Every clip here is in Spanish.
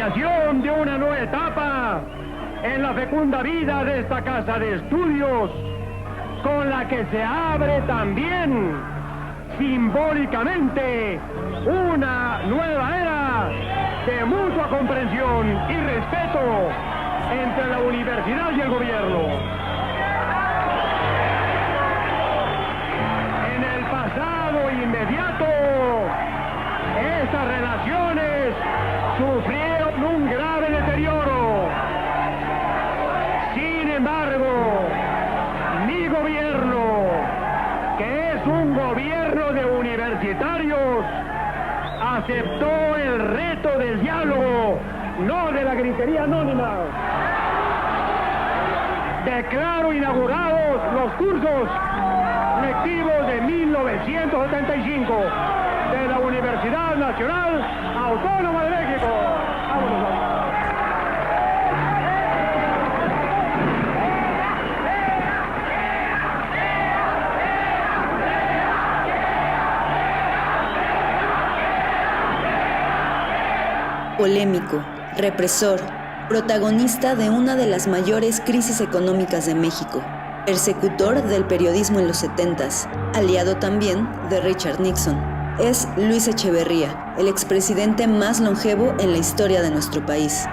iniciación de una nueva etapa en la fecunda vida de esta casa de estudios, con la que se abre también simbólicamente una nueva era de mutua comprensión y respeto entre la universidad y el gobierno. En el pasado inmediato, esas relaciones sufrieron un grave deterioro. Sin embargo, mi gobierno, que es un gobierno de universitarios, aceptó el reto del diálogo, no de la gritería anónima. Declaro inaugurados los cursos lectivos de 1975 de la Universidad Nacional Autónoma de México. ¡Vámonos! Polémico, represor, protagonista de una de las mayores crisis económicas de México, persecutor del periodismo en los 70s, aliado también de Richard Nixon. Es Luis Echeverría, el expresidente más longevo en la historia de nuestro país.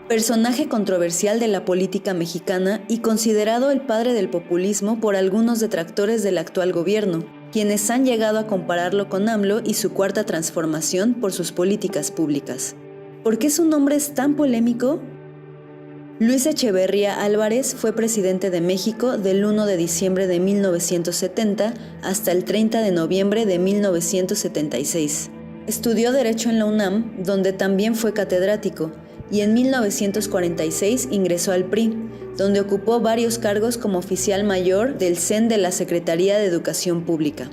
Personaje controversial de la política mexicana y considerado el padre del populismo por algunos detractores del actual gobierno, quienes han llegado a compararlo con AMLO y su cuarta transformación por sus políticas públicas. ¿Por qué su nombre es tan polémico? Luis Echeverría Álvarez fue presidente de México del 1 de diciembre de 1970 hasta el 30 de noviembre de 1976. Estudió Derecho en la UNAM, donde también fue catedrático, y en 1946 ingresó al PRI, donde ocupó varios cargos como oficial mayor del CEN de la Secretaría de Educación Pública.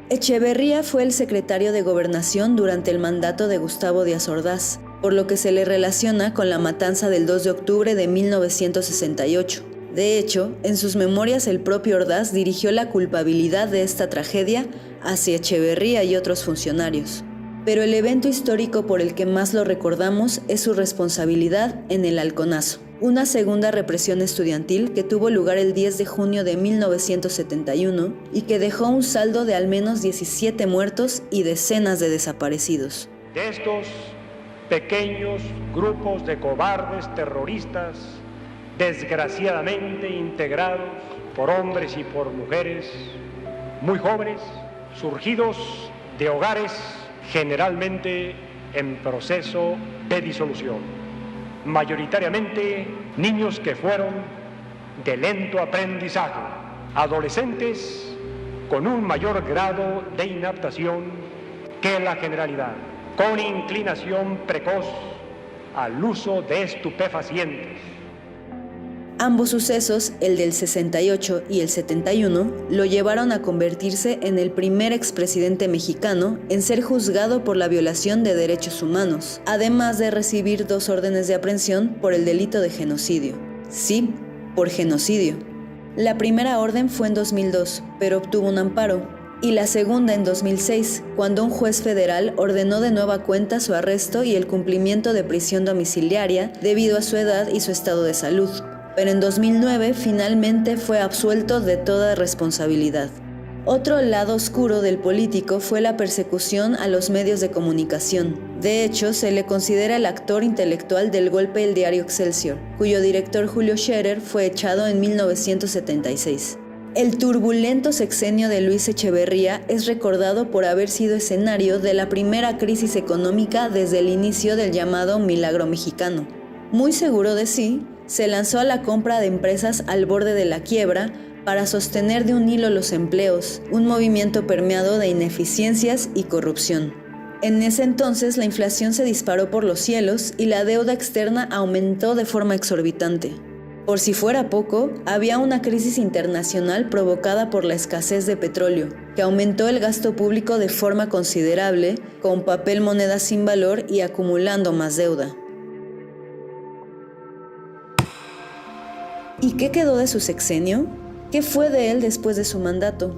Echeverría fue el secretario de Gobernación durante el mandato de Gustavo Díaz Ordaz, por lo que se le relaciona con la matanza del 2 de octubre de 1968. De hecho, en sus memorias el propio Ordaz dirigió la culpabilidad de esta tragedia hacia Echeverría y otros funcionarios. Pero el evento histórico por el que más lo recordamos es su responsabilidad en el Halconazo, una segunda represión estudiantil que tuvo lugar el 10 de junio de 1971 y que dejó un saldo de al menos 17 muertos y decenas de desaparecidos. De estos pequeños grupos de cobardes terroristas, desgraciadamente integrados por hombres y por mujeres muy jóvenes, surgidos de hogares generalmente en proceso de disolución, mayoritariamente niños que fueron de lento aprendizaje, adolescentes con un mayor grado de inaptación que la generalidad, con inclinación precoz al uso de estupefacientes. Ambos sucesos, el del 68 y el 71, lo llevaron a convertirse en el primer expresidente mexicano en ser juzgado por la violación de derechos humanos, además de recibir 2 órdenes de aprehensión por el delito de genocidio. Sí, por genocidio. La primera orden fue en 2002, pero obtuvo un amparo, y la segunda en 2006, cuando un juez federal ordenó de nueva cuenta su arresto y el cumplimiento de prisión domiciliaria debido a su edad y su estado de salud. Pero en 2009 finalmente fue absuelto de toda responsabilidad. Otro lado oscuro del político fue la persecución a los medios de comunicación. De hecho, se le considera el actor intelectual del golpe del diario Excelsior, cuyo director Julio Scherer fue echado en 1976. El turbulento sexenio de Luis Echeverría es recordado por haber sido escenario de la primera crisis económica desde el inicio del llamado Milagro Mexicano. Muy seguro de sí, se lanzó a la compra de empresas al borde de la quiebra para sostener de un hilo los empleos, un movimiento permeado de ineficiencias y corrupción. En ese entonces la inflación se disparó por los cielos y la deuda externa aumentó de forma exorbitante. Por si fuera poco, había una crisis internacional provocada por la escasez de petróleo, que aumentó el gasto público de forma considerable, con papel moneda sin valor y acumulando más deuda. ¿Y qué quedó de su sexenio? ¿Qué fue de él después de su mandato?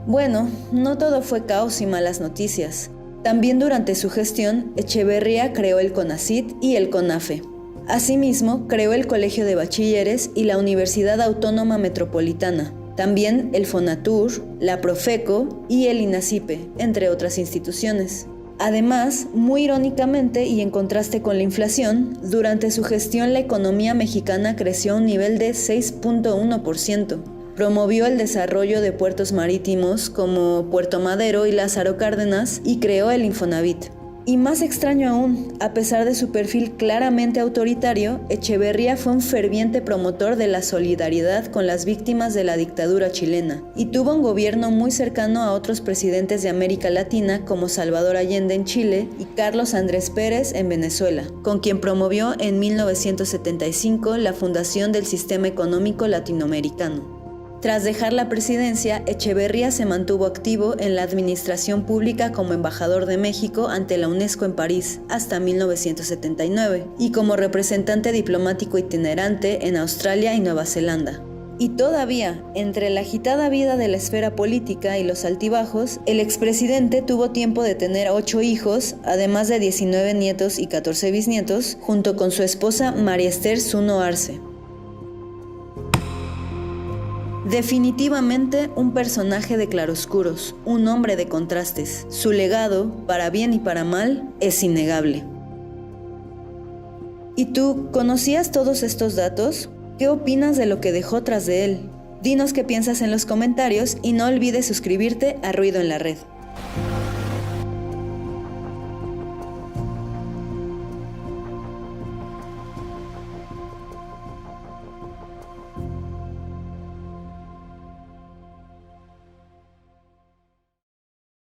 Bueno, no todo fue caos y malas noticias. También durante su gestión, Echeverría creó el CONACYT y el CONAFE. Asimismo, creó el Colegio de Bachilleres y la Universidad Autónoma Metropolitana, también el FONATUR, la Profeco y el INACYPE, entre otras instituciones. Además, muy irónicamente y en contraste con la inflación, durante su gestión la economía mexicana creció a un nivel de 6.1%. Promovió el desarrollo de puertos marítimos como Puerto Madero y Lázaro Cárdenas y creó el Infonavit. Y más extraño aún, a pesar de su perfil claramente autoritario, Echeverría fue un ferviente promotor de la solidaridad con las víctimas de la dictadura chilena y tuvo un gobierno muy cercano a otros presidentes de América Latina como Salvador Allende en Chile y Carlos Andrés Pérez en Venezuela, con quien promovió en 1975 la fundación del Sistema Económico Latinoamericano. Tras dejar la presidencia, Echeverría se mantuvo activo en la administración pública como embajador de México ante la UNESCO en París hasta 1979 y como representante diplomático itinerante en Australia y Nueva Zelanda. Y todavía, entre la agitada vida de la esfera política y los altibajos, el expresidente tuvo tiempo de tener 8 hijos, además de 19 nietos y 14 bisnietos, junto con su esposa María Esther Zuno Arce. Definitivamente un personaje de claroscuros, un hombre de contrastes. Su legado, para bien y para mal, es innegable. ¿Y tú, conocías todos estos datos? ¿Qué opinas de lo que dejó tras de él? Dinos qué piensas en los comentarios y no olvides suscribirte a Ruido en la Red.